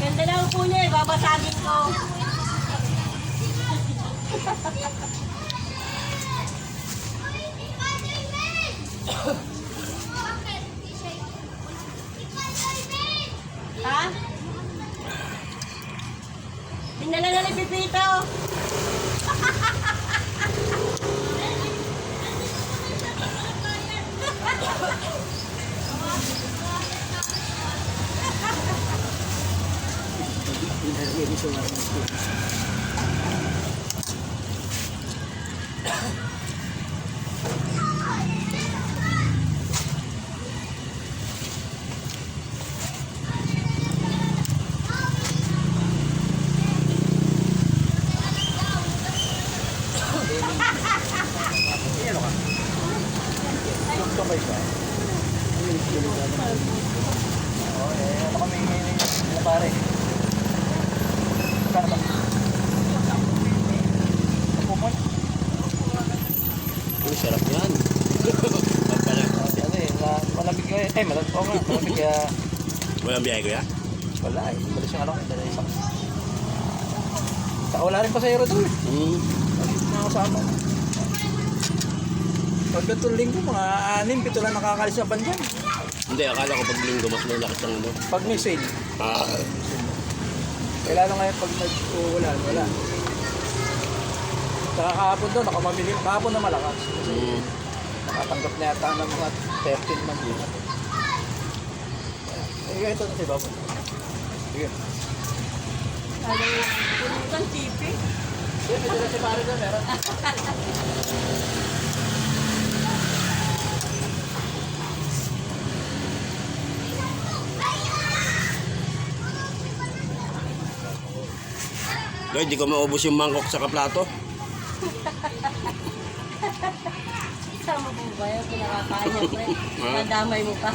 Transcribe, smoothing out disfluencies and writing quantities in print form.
Ganda lang po niya eh, babasagin ko. Ha? Dinala na ni Pipito. Gusto ba siya? Oo, ano kami na pare? Saan ba? Pumon? Ang sarap yan. Kasi ano eh, malamig kaya. Malamig ko nga. Malamig kaya. Walang biyahe ko ya? Wala eh. Balis yung ano. Dala isang. Saka wala rin pasayro doon eh. Mga kasama. Pagkatong linggo, mga 6-7 lang nakakalis na pan dyan. Hindi, akala ko pag linggo mas malakas ng ano. Pag may sale. Ah, Kailangan ngayon pag wala. Saka kahapon doon, nakamamili. Kahapon na malakas. Kasi nakatanggap na yata ng mga 13 man din. Eh, ito na si Babo. Sige. Ano, pulutan TV. Sige, medyo na si Pare doon, meron. Guys, di ko maubos yung mangkok sa kaplato. Sama mo ba yun? Pinakakain niya, pre. Nadamay mo pa.